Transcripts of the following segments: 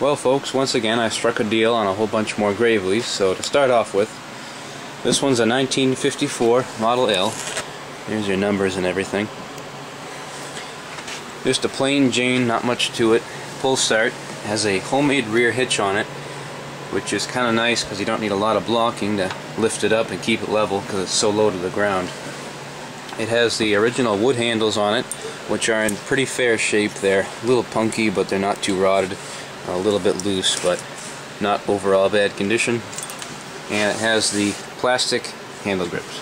Well folks, once again I struck a deal on a whole bunch more Graveleys. So to start off with, this one's a 1954 Model L. Here's your numbers and everything. Just a plain Jane, not much to it. Pull start, has a homemade rear hitch on it, which is kind of nice because you don't need a lot of blocking to lift it up and keep it level because it's so low to the ground. It has the original wood handles on it, which are in pretty fair shape. They're a little punky, but they're not too rotted. A little bit loose, but not overall bad condition. And it has the plastic handle grips.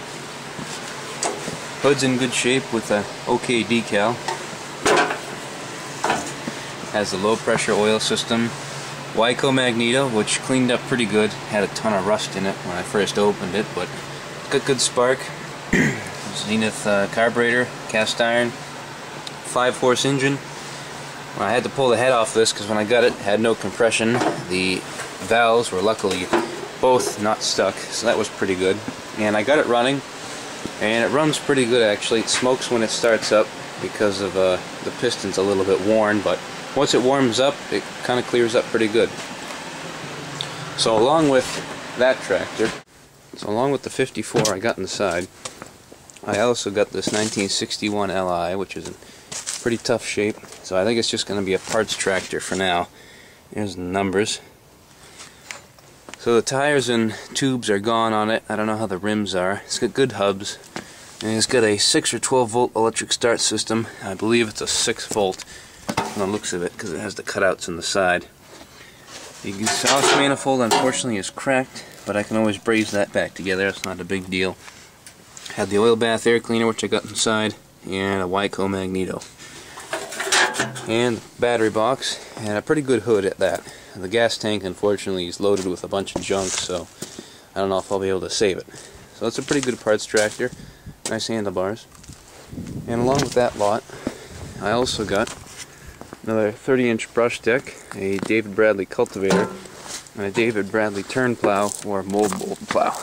Hood's in good shape with a OK decal. Has the low pressure oil system. Wico magneto, which cleaned up pretty good. Had a ton of rust in it when I first opened it, but it's got good spark. Zenith carburetor, cast iron, 5-horse engine. I had to pull the head off this because when I got it, had no compression. The valves were luckily both not stuck, so that was pretty good. And I got it running, and it runs pretty good actually. It smokes when it starts up because of the piston's a little bit worn, but once it warms up, it kind of clears up pretty good. So along with that tractor, along with the 54 I got inside, I also got this 1961 Li, which is in pretty tough shape. So I think it's just going to be a parts tractor for now. Here's the numbers. So the tires and tubes are gone on it. I don't know how the rims are. It's got good hubs. And it's got a 6 or 12 volt electric start system. I believe it's a 6 volt on the looks of it because it has the cutouts on the side. The exhaust manifold unfortunately is cracked, but I can always braze that back together. It's not a big deal. Had the oil bath air cleaner, which I got inside, and a Wico magneto. And battery box, and a pretty good hood at that. The gas tank unfortunately is loaded with a bunch of junk, so I don't know if I'll be able to save it. So it's a pretty good parts tractor. Nice handlebars. And along with that lot, I also got another 30-inch brush deck, a David Bradley cultivator, and a David Bradley turn plow or mold bolt plow.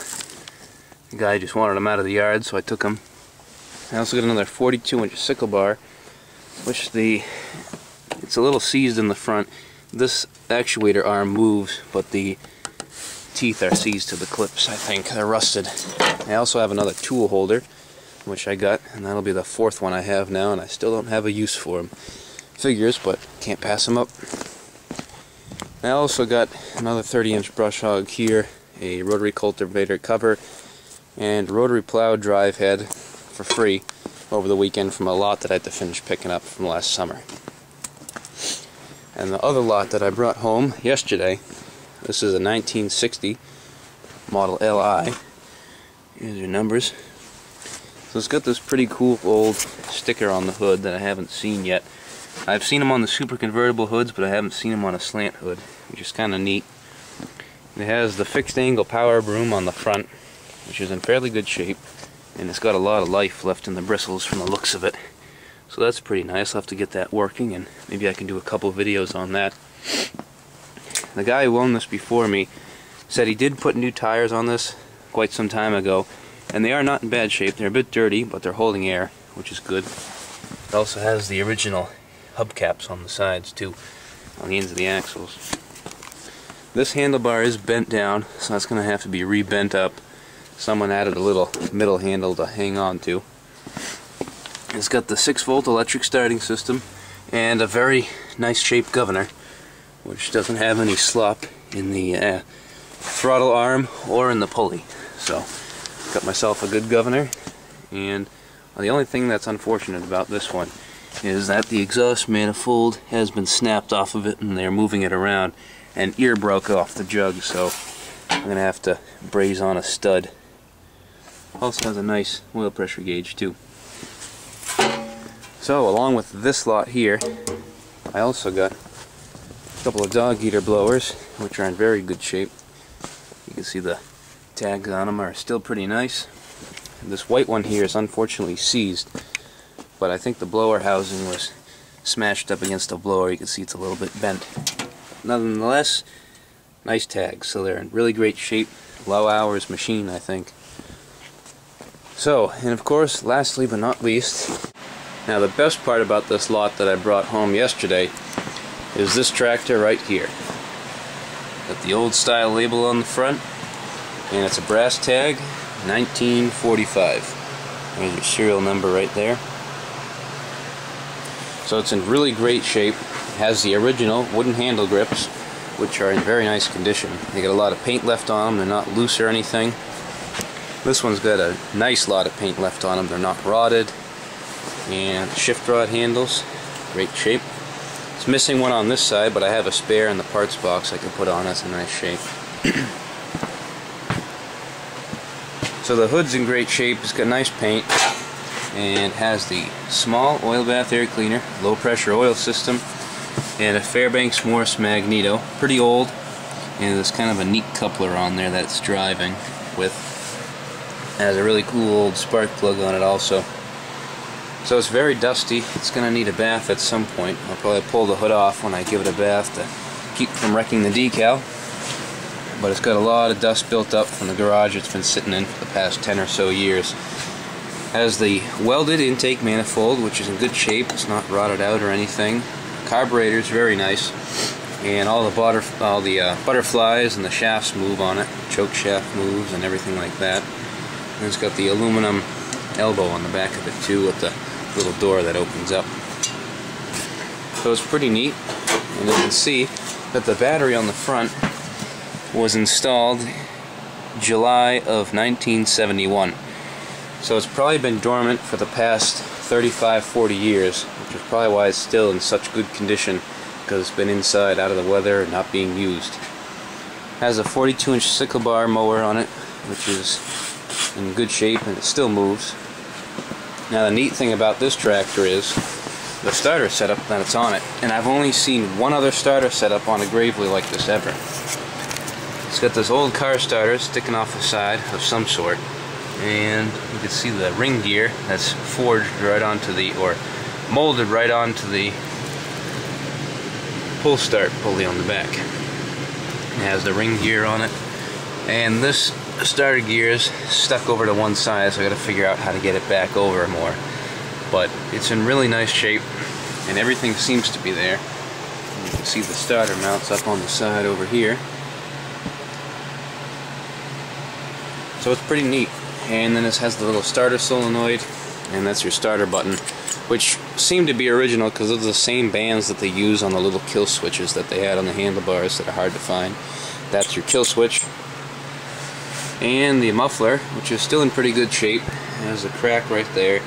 The guy just wanted them out of the yard, so I took them. I also got another 42-inch sickle bar, which it's a little seized in the front. This actuator arm moves, but the teeth are seized to the clips, I think. They're rusted. I also have another tool holder, which I got, and that'll be the fourth one I have now, and I still don't have a use for them. Figures, but can't pass them up. I also got another 30-inch brush hog here, a rotary cultivator cover, and rotary plow drive head for free over the weekend from a lot that I had to finish picking up from last summer. And the other lot that I brought home yesterday, this is a 1960 Model Li. Here's your numbers. So it's got this pretty cool old sticker on the hood that I haven't seen yet. I've seen them on the super convertible hoods, but I haven't seen them on a slant hood, which is kind of neat. It has the fixed angle power broom on the front, which is in fairly good shape, and it's got a lot of life left in the bristles from the looks of it. So that's pretty nice. I'll have to get that working, and maybe I can do a couple videos on that. The guy who owned this before me said he did put new tires on this quite some time ago, and they are not in bad shape. They're a bit dirty, but they're holding air, which is good. It also has the original hubcaps on the sides too, on the ends of the axles. This handlebar is bent down, so that's going to have to be re-bent up. Someone added a little middle handle to hang on to. It's got the 6-volt electric starting system and a very nice shaped governor, which doesn't have any slop in the throttle arm or in the pulley. So got myself a good governor, and the only thing that's unfortunate about this one is that the exhaust manifold has been snapped off of it and they're moving it around, and ear broke off the jug, so I'm gonna have to braze on a stud. Also has a nice oil pressure gauge too. So along with this lot here, I also got a couple of dog eater blowers, which are in very good shape. You can see the tags on them are still pretty nice. And this white one here is unfortunately seized, but I think the blower housing was smashed up against the blower. You can see it's a little bit bent. Nonetheless, nice tags, so they're in really great shape. Low hours machine, I think. So, and of course, lastly but not least, now the best part about this lot that I brought home yesterday is this tractor right here. Got the old style label on the front, and it's a brass tag, 1945. There's your serial number right there. So it's in really great shape. It has the original wooden handle grips, which are in very nice condition. They got a lot of paint left on them. They're not loose or anything. This one's got a nice lot of paint left on them. They're not rotted. And shift rod handles, great shape. It's missing one on this side, but I have a spare in the parts box I can put on. That's a nice shape. So the hood's in great shape. It's got nice paint, and has the small oil bath air cleaner, low pressure oil system, and a Fairbanks Morse magneto. Pretty old, and there's kind of a neat coupler on there that it's driving with. It has a really cool old spark plug on it also. So it's very dusty. It's going to need a bath at some point. I'll probably pull the hood off when I give it a bath to keep from wrecking the decal. But it's got a lot of dust built up from the garage it's been sitting in for the past 10 or so years. Has the welded intake manifold, which is in good shape. It's not rotted out or anything. Carburetor's very nice, and all the butterflies and the shafts move on it. Choke shaft moves and everything like that. And it's got the aluminum elbow on the back of it too, with the little door that opens up. So it's pretty neat, and you can see that the battery on the front was installed July of 1971. So it's probably been dormant for the past 35-40 years, which is probably why it's still in such good condition, because it's been inside, out of the weather, and not being used. It has a 42-inch sickle bar mower on it, which is in good shape, and it still moves. Now the neat thing about this tractor is the starter setup that it's on it, and I've only seen one other starter setup on a Gravely like this ever. It's got this old car starter sticking off the side of some sort, and you can see the ring gear that's forged right onto the, or molded right onto the pull start pulley on the back. It has the ring gear on it, and this starter gear is stuck over to one side, so I got to figure out how to get it back over more. But it's in really nice shape, and everything seems to be there. And you can see the starter mounts up on the side over here. So it's pretty neat. And then this has the little starter solenoid, and that's your starter button, which seem to be original because of the same bands that they use on the little kill switches that they had on the handlebars that are hard to find. That's your kill switch. And the muffler, which is still in pretty good shape, has a crack right there,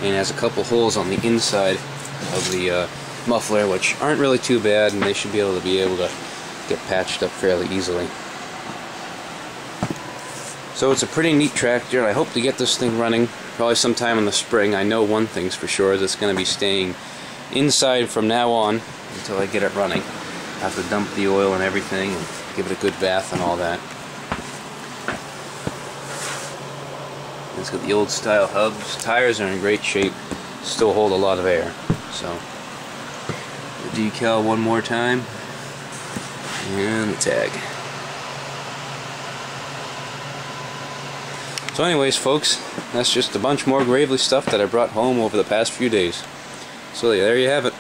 and has a couple holes on the inside of the muffler, which aren't really too bad, and they should be able to get patched up fairly easily. So it's a pretty neat tractor, and I hope to get this thing running probably sometime in the spring. I know one thing's for sure, is it's going to be staying inside from now on until I get it running. I have to dump the oil and everything and give it a good bath and all that. It's got the old style hubs. Tires are in great shape, still hold a lot of air. So the decal one more time, and the tag. So anyways, folks, that's just a bunch more Gravely stuff that I brought home over the past few days. So there you have it.